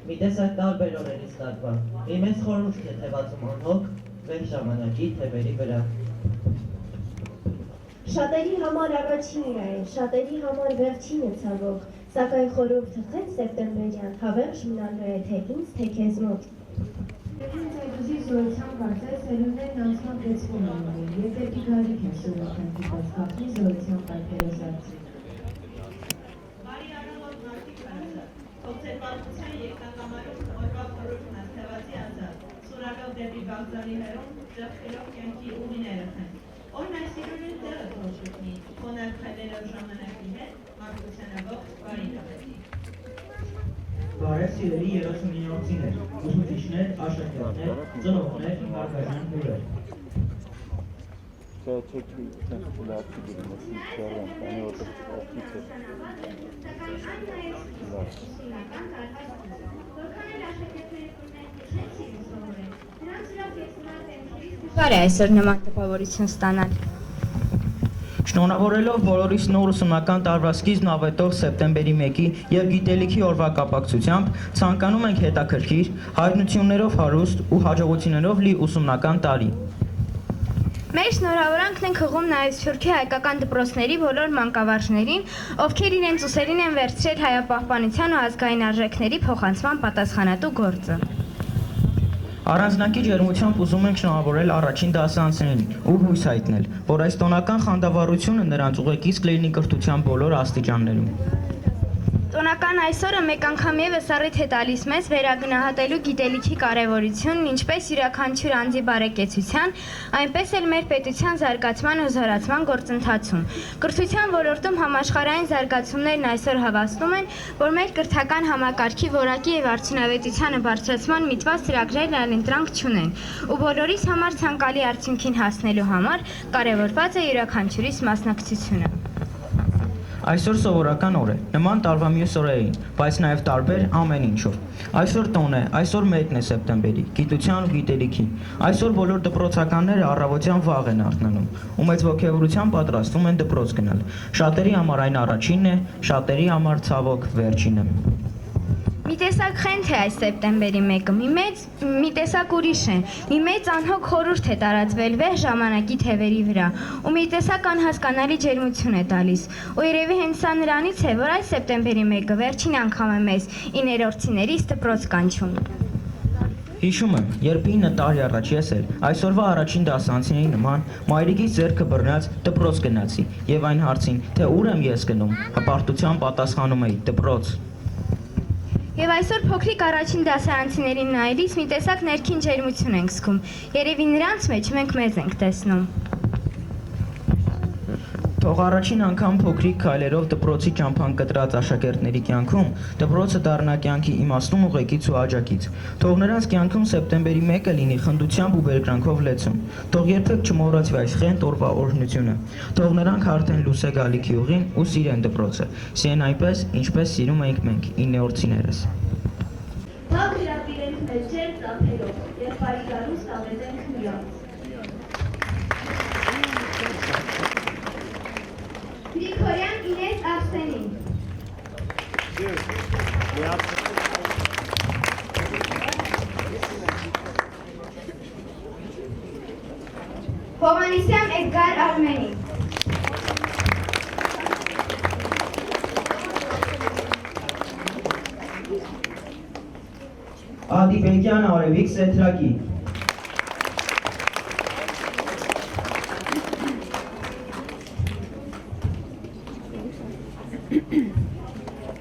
Մի տեսակ տարբեր օրերից տարվա, մի մեծ խորհուրդ է թևածում անհոգ, վեր ժամանակի թևերի վրա։ Շատերի համար առաջինն է, շատերի համար վերջինը ցավոք, սակայն խորհուրդը խեց սեպտեմբերյան, հավերժ մնալու է թե ինձ, թե քեզ մոտ։ Ինձ այդ ուզի զորության կարծես սերունդներն անցման գեցվում են, և դեպի գարիք են շուրական դիպած կապնի զորության պայքերոս արծի։ Բարի առավոտ մարդիկ հարազատ, թող ձեր պատմության երկնակամարում օրվա խորհուրդն աստեղացի ազատ, սուրալով դեպի Բաղդանի հերոն, ճեղքելով կյանքի ուղիները խեն։ Օրն այս իրորեն տեղը թողշուտնի, խոնար քայլելով ժամանակի հետ, մարգությանավող բարի նավետի։ Բարև սիրելի 39-ներ, ուսուցիչներ, աշակերտներ, ծնողներ, հարգարժան հյուրեր։ Բարի այսօր նման տպավորություն ստանալ։ Շնորհավորելով բոլորիս նոր ուսումնական տարվա սկիզբն ավետող սեպտեմբերի 1-ի և գիտելիքի օրվա կապակցությամբ ցանկանում ենք հետաքրքիր, հայտնություններով հարուստ ու հաջողություններով լի ուսումնական տարի։ Մեր շնորհավորանքն ենք հղում նաև Սփյուռքի հայկական դպրոցների բոլոր մանկավարժներին, ովքեր իրենց ուսերին են վերցրել հայապահպանության ու ազգային արժեքների փոխանցման պատասխանատու գործը։ Առանձնակի ջերմությամբ ուզում ենք շնորհավորել առաջին դասարանցիներին ու հույս հայտնել, որ այս տոնական խանդավառությունը նրանց ուղեկից կլինի կրթության բոլոր աստիճաններում։ Տոնական այսօրը մեկ անգամ ևս առիթ է տալիս մեզ վերագնահատելու գիտելիքի կարևորությունն ինչպես յուրաքանչյուր անձի բարեկեցության, այնպես էլ մեր պետության զարգացման ու զորացման գործընթացում։ Կրթության ոլորտում համաշխարհային զարգացումներն այսօր հավաստում են, որ մեր կրթական համակարգի որակի եւ արդյունավետությանը բարձրացման միտված ծրագրերն այլընտրանք չունեն, ու բոլորիս համար ցանկալի արդյունքին հասնելու համար կարևորված է յուրաքանչյուրիս մասնակցությունը։ Այսօր սովորական օր է, նման տարվա մյուս օրերին, բայց նաև տարբեր ամեն ինչով։ Այսօր տոն է, այսօր 1-ն է սեպտեմբերի, գիտության ու գիտելիքի։ Այսօր բոլոր դպրոցականները առավոտյան վաղ են արթնանում, ու մեծ ոգևորությամբ պատրաստվում են դպրոց գնալ։ Շատերի համար այն առաջինն է, շատերի համար ցավոք վերջինը։ Մի տեսակ խենթ է այս սեպտեմբերի 1-ը, մի տեսակ ուրիշ է, մի մեծ անհոգ խորհուրդ է տարածվել վեր ժամանակի թևերի վրա, ու մի տեսակ անհասկանալի ջերմություն է տալիս, ու երևի հենց սա նրանից է, որ այս սեպտեմբերի 1-ը վերջին անգամ է մեզ 9-րդցիներից դպրոց կանչում։ Հիշում եմ, երբ 9 տարի առաջ ես էլ այսօրվա առաջին դասարանցիների նման մայրիկից ձեռքը բռնած դպրոց գնացի, եւ այն հարցին, թե ուր եմ ես գնում, հպարտությամբ պատասխանում էի՝ դպրոց։ Եվ այսօր փոքրիկ առաջին դասարանցիներին նայելիս մի տեսակ ներքին ջերմություն ենք զգում, երևի նրանց մեջ մենք մեզ ենք տեսնում։ Թող առաջին անգամ փոքրիկ քայլերով դպրոցի ճամփան կտրած աշակերտների կյանքում դպրոցը դառնա կյանքի իմաստուն ուղեկից ու աջակից։ Թող նրանց կյանքում սեպտեմբերի 1-ը լինի խնդությամբ ու բերկրանքով լեցուն։ Թող երբեք չմոռացվի այս խենթ օրվա օրհնությունը։ Թող նրանք արդեն լույս է գալիքի ուղին ու սիրեն դպրոցը։ Սիրեն այնպես, ինչպես սիրում ենք մենք, 9-րդիներս։ Թող հրավիրենք մեր ջեր ծափերով և պայքարում ստավեցենք միած։ Գրիգորյան Ինես Արսենին Հովանեսյան Էդգար Արմենի Ադիպեկյան Արևիկ Սեթրակի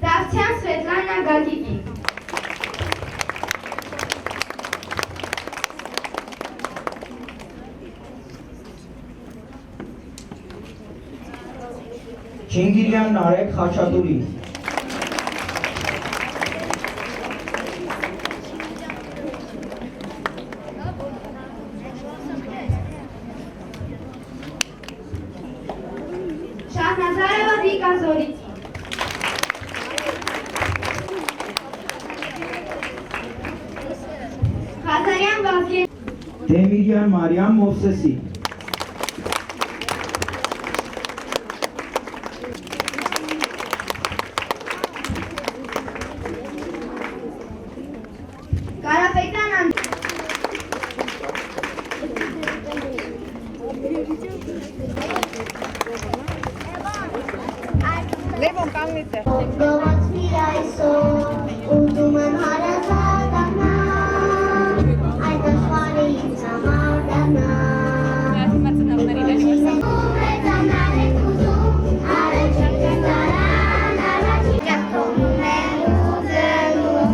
Դավթյան Սվետլանա Գագիկի Չինգիրյան Նարեկ Խաչատուրի Շահնազարова Վիկա Զորիցի Խազարյան Վազգեն Դեմիրյան Մարիամ Մովսեսի Կարապետյան Անդր Գովածվի այսօր, ուզում եմ հարազատ դառնալ, այդ աշխարհը ինձ համար դառնալ։ Մեծանալ եք ուզում, առաջին կտարան, առաջին կտոնում եմ ուզելու,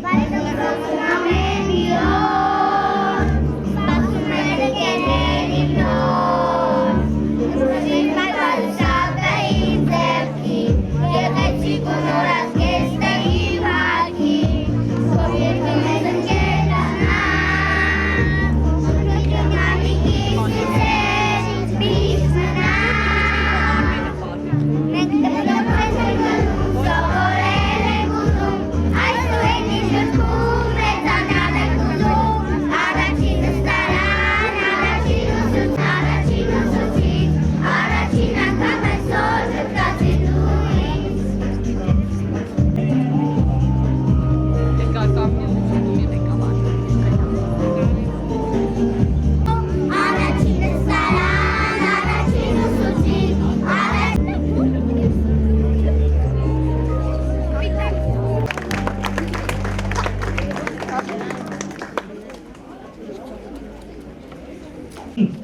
բայց դպրոցն ամեն մի օր, սպասում են ընկերներ իմ նոր, դպրոցին պատասխան ինձ ձեռքին, Եղեցիկ ու նորած կեստերի վարկի, Սով երկում ես ընկեր դառնալ, Շնորհիվ մամիկիս սիզեր, միշտ մնալ։ Մենք դպրոց ենք գնում, սովորել ենք ուզում, Այսօր ենք ինչ գրքում, մեծանալ ենք ուզում, Առաջին նստարան, առաջին ուսուցիչ, առաջին անգամ այսօր զրկացի դու ինձ։ Առաջին նստարան, առաջին ուսուցիչ,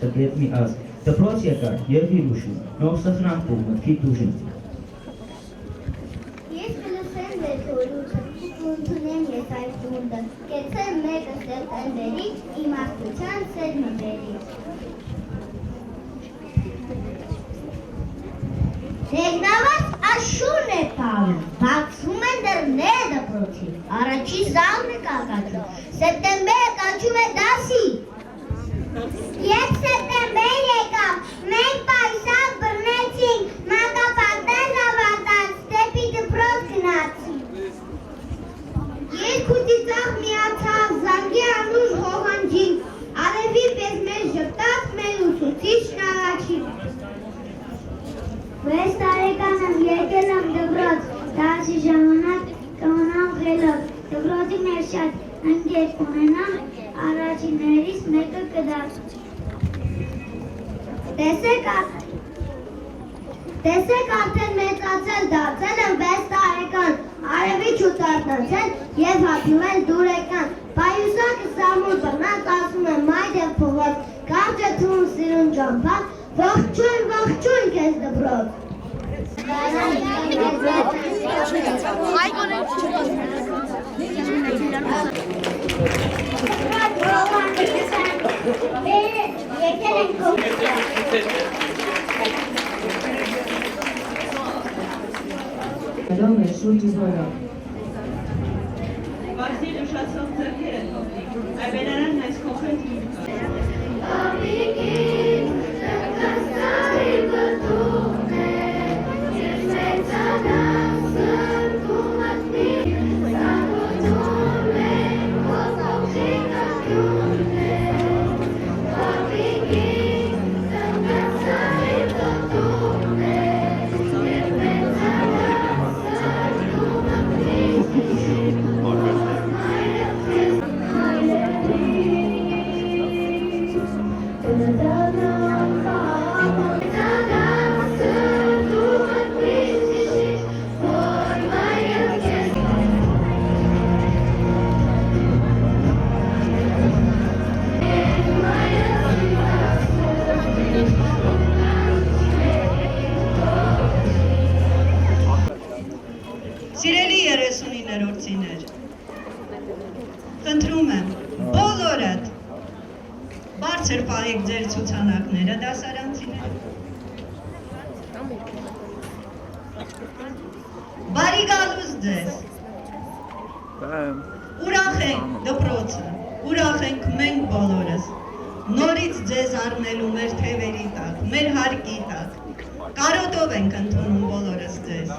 Տգետ մի ազգ, դպրոց եկար և վիրուշում, նով սխրանք ու մտքի դուժին Ես կլսեմ ձեր խորհուրդը, կընդունեմ ես այս դունդը, կեցեմ 1 սեպտեմբերի իմաստության սերմը բերի։ Տեխնավաց աշուն է տալու, բացվում են դռները դպրոցի, առաջի զանգն է կակաչում, սեպտեմբերը կանչում է դասի։ Երբ սեպտեմբեր եկավ, մենք պայսակ բռնեցինք, մանկապարտեզ ավարտած, դեպի դպրոց գնացինք։ Երկու ծիծաղ միացավ, զանգի անուշ ղողանջին, արևի պես մեզ ժպտաց մեր ուսուցիչն առաջին։ 6 տարեկան եմ եկել եմ դպրոց, դասի ժամանակ կմնամ խելոք, դպրոցի մեր շատ ընկեր ունենամ, առաջիններից մեկը կդաս։ Տեսեք արդեն մեծացել դարձել եմ 6 տարեկան, արևի չուտարտնացել և հապիվել դուրեկան, պայուսակը սամուր բռնած ասում եմ մայդ և փողոց, կարճ է թվում սիրուն ճամփա, ողջույն քեզ դպրոց։ Եկել ենք Ներով է շուրջ ու որով։ Վազի ուշացող ձեռքերը թողնի, այբենարանն այս կողքեն թույլ Սիրելի 39-րդցիներ, խնդրում եմ, բոլորդ բարձր պահեք ձեր ցուցանակները դասարանցիներ։ Բարի գալուս ձեզ։ Ուրախ ենք դպրոցը, ուրախ ենք մենք բոլորս, նորից ձեզ առնելու մեր թևերի տակ, մեր հարկի տակ, կարոտով ենք ընդունում բոլորս ձեզ։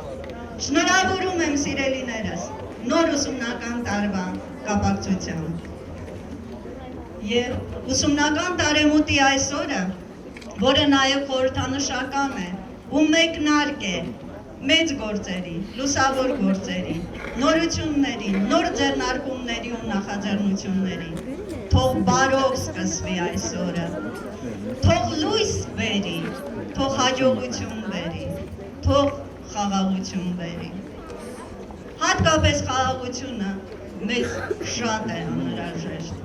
Շնորհավորում եմ սիրելիներս նոր ուսումնական տարվա կապակցությամբ։ Եվ ուսումնական տարեմուտի այս օրը, որը նաև խորհրդանշական է ու մեկնարկ է մեծ գործերի, լուսավոր գործերի, նորությունների, նոր ձեռնարկումների ու նախաձեռնությունների, թող բարով սկսվի այս օրը, թող լույս բերի, թող հաջողություն բերի, թող խաղաղություն բերի։ Հատկապես խաղաղությունը մեզ շատ է անհրաժեշտ։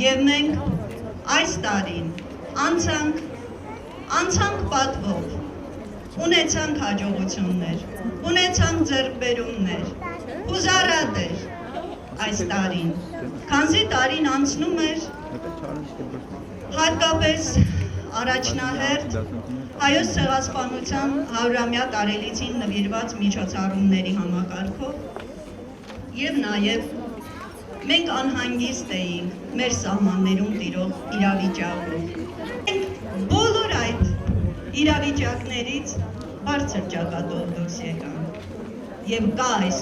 Եվ մենք այս տարին անցանք պատվով, ունեցանք հաջողություններ, ունեցանք ձեռքբերումներ, հուզառատ էր այս տարին, քանզի տարին անցնում էր հատկապես առաջնահերթ Հայոց ցեղասպանության 100-ամյա տարելիցին նվիրված միջոցառումների համակարգով եւ նաեւ մենք անհանգիստ էինք մեր սահմաններում տիրող իրավիճակով։ Մենք բոլոր այդ իրավիճակներից բարձր ճակատով դուրս եկանք եւ կա այս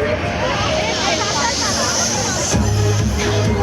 Thank you.